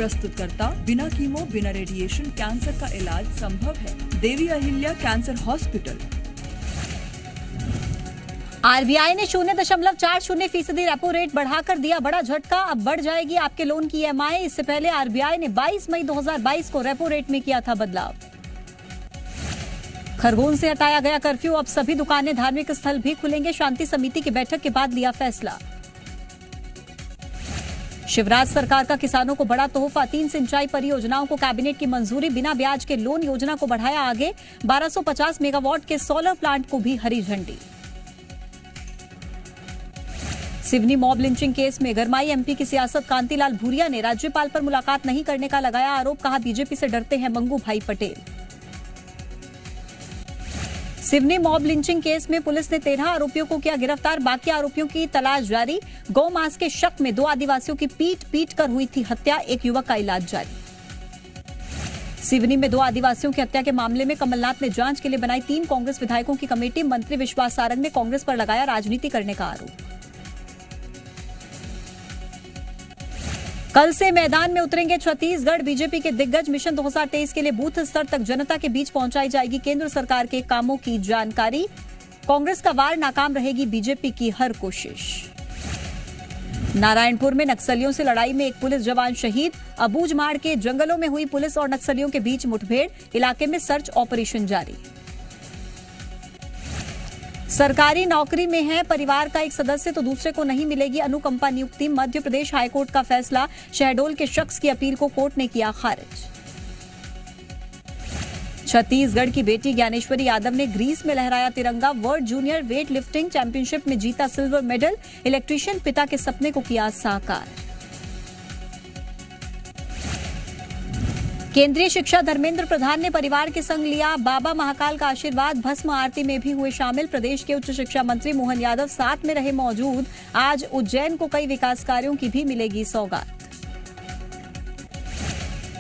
प्रस्तुतकर्ता बिना कीमो बिना radiation cancer का इलाज संभव है। Devi Ahilya cancer hospital. RBI ने 0.40% रेपो रेट बढ़ाकर दिया बड़ा झटका। अब बढ़ जाएगी आपके लोन की ईएमआई। इससे पहले आरबीआई ने 22 मई 2022 को रेपो रेट में किया था बदलाव। खरगोन से हटाया गया कर्फ्यू। अब सभी दुकानें, धार्मिक स्थल भी खुलेंगे। शांति समिति की बैठक के बाद लिया फैसला। शिवराज सरकार का किसानों को बड़ा तोहफा। 3 सिंचाई परियोजनाओं को कैबिनेट की मंजूरी। बिना ब्याज के लोन योजना को बढ़ाया आगे। 1250 मेगावाट के सोलर प्लांट को भी हरी झंडी। सिवनी मॉब लिंचिंग केस में गरमाई एमपी की सियासत। कांतिलाल भूरिया ने राज्यपाल पर मुलाकात नहीं करने का लगाया आरोप। कहा बीजेपी से डरते हैं मंगू भाई Patel. Seoni mob lynching case में पुलिस ने 13 आरोपियों को किया गिरफ्तार। बाकी आरोपियों की तलाश जारी। गौ मांस के शक में 2 आदिवासियों की पीट कर हुई थी हत्या। एक युवक का इलाज जारी। सिवनी में 2 आदिवासियों की हत्या के मामले में कमलनाथ ने जांच के लिए बनाई 3 कांग्रेस विधायकों की कमेटी। मंत्री विश्वास सारंग ने कांग्रेस पर लगाया राजनीति करने का आरोप। कल से मैदान में उतरेंगे छत्तीसगढ़। बीजेपी के दिग्गज। मिशन 2023 के लिए बूथ स्तर तक जनता के बीच पहुंचाई जाएगी केंद्र सरकार के कामों की जानकारी। कांग्रेस का वार नाकाम रहेगी बीजेपी की हर कोशिश। नारायणपुर में नक्सलियों से लड़ाई में एक पुलिस जवान शहीद। अबूझमाड़ के जंगलों में हुई पुलिस और नक्सलियों के बीच मुठभेड़। इलाके में सर्च ऑपरेशन जारी। सरकारी नौकरी में है परिवार का एक सदस्य तो दूसरे को नहीं मिलेगी अनुकंपा नियुक्ति। मध्य प्रदेश हाईकोर्ट का फैसला। शहडोल के शख्स की अपील को कोर्ट ने किया खारिज। छत्तीसगढ़ की बेटी ज्ञानेश्वरी यादव ने ग्रीस में लहराया तिरंगा। World junior weight lifting championship में जीता सिल्वर मेडल। इलेक्ट्रीशियन पिता के सपने को किया साकार। केंद्रीय शिक्षा धर्मेंद्र प्रधान ने परिवार के संग लिया बाबा महाकाल का आशीर्वाद। भस्म आरती में भी हुए शामिल। प्रदेश के उच्च शिक्षा मंत्री मोहन यादव साथ में रहे मौजूद। आज उज्जैन को कई विकास कार्यों की भी मिलेगी सौगात।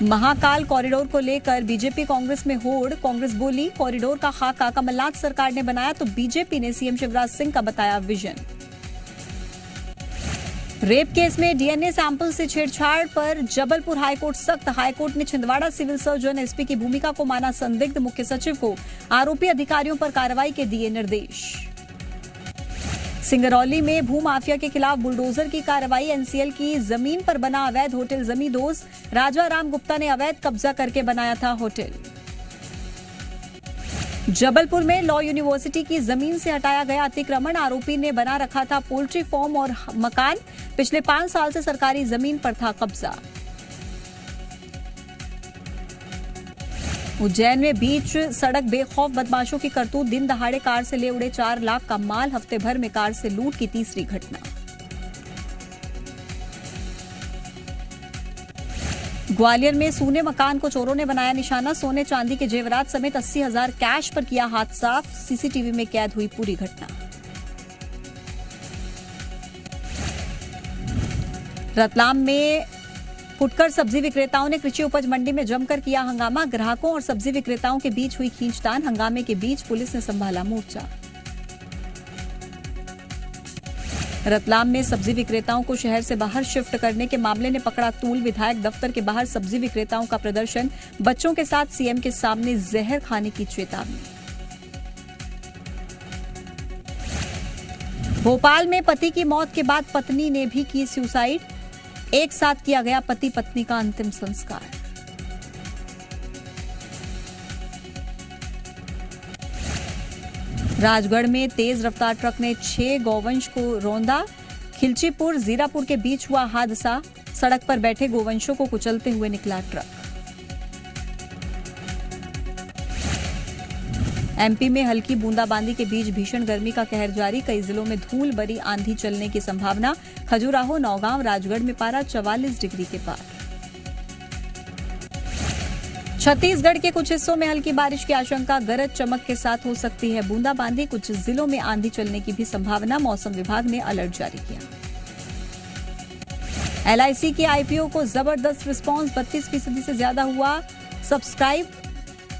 महाकाल कॉरिडोर को लेकर बीजेपी कांग्रेस में होड़। कांग्रेस बोली कॉरिडोर का खाका कमलनाथ सरकार ने बनाया तो बीजेपी ने सीएम शिवराज सिंह का बताया विजन। रेप केस में डीएनए सैंपल से छेड़छाड़ पर जबलपुर हाईकोर्ट सख्त। हाईकोर्ट ने छिंदवाड़ा सिविल सर्जन एसपी की भूमिका को माना संदिग्ध। मुख्य सचिव को आरोपी अधिकारियों पर कार्रवाई के दिए निर्देश। सिंगरौली में भूमाफिया के खिलाफ बुलडोजर की कार्रवाई। एनसीएल की जमीन पर बना अवैध होटल जमींदोज। राजा राम गुप्ता ने अवैध कब्जा करके बनाया था होटल। जबलपुर में लॉ यूनिवर्सिटी की जमीन से हटाया गया अतिक्रमण। आरोपी ने बना रखा था पोल्ट्री फार्म और मकान। पिछले 5 साल से सरकारी जमीन पर था कब्जा। उज्जैन में बीच सड़क बेखौफ बदमाशों की करतूत। दिन दहाड़े कार से ले उड़े 4 लाख का माल। हफ्ते भर में कार से लूट की तीसरी घटना। ग्वालियर में सूने मकान को चोरों ने बनाया निशाना। सोने चांदी के जेवरात समेत 80,000 कैश पर किया हाथ साफ। सीसीटीवी में कैद हुई पूरी घटना। रतलाम में फुटकर सब्जी विक्रेताओं ने कृषि उपज मंडी में जमकर किया हंगामा। ग्राहकों और सब्जी विक्रेताओं के बीच हुई खींचतान। हंगामे के बीच पुलिस ने संभाला मोर्चा। रतलाम में सब्जी विक्रेताओं को शहर से बाहर शिफ्ट करने के मामले ने पकड़ा तूल। विधायक दफ्तर के बाहर सब्जी विक्रेताओं का प्रदर्शन। बच्चों के साथ सीएम के सामने जहर खाने की चेतावनी। भोपाल में पति की मौत के बाद पत्नी ने भी की सुसाइड। एक साथ किया गया पति पत्नी का अंतिम संस्कार। राजगढ़ में तेज रफ्तार ट्रक ने 6 गौवंश को रौंदा। खिलचीपुर जीरापुर के बीच हुआ हादसा। सड़क पर बैठे गोवंशों को कुचलते हुए निकला ट्रक। एमपी में हल्की बूंदाबांदी के बीच भीषण गर्मी का कहर जारी। कई जिलों में धूल भरी आंधी चलने की संभावना। खजुराहो, नौगांव, राजगढ़ में पारा 44 डिग्री के पार। छत्तीसगढ़ के कुछ हिस्सों में हल्की बारिश की आशंका। गरज चमक के साथ हो सकती है बूंदाबांदी। कुछ जिलों में आंधी चलने की भी संभावना। मौसम विभाग ने अलर्ट जारी किया। एलआईसी की आईपीओ को जबरदस्त रिस्पांस। 32% से ज्यादा हुआ सब्सक्राइब।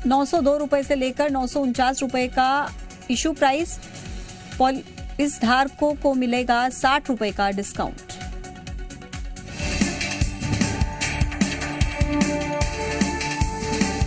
902 रुपए से लेकर 949 रुपए का इशू प्राइस। पॉलिस धारकों को मिलेगा 60 रुपए का डिस्काउंट।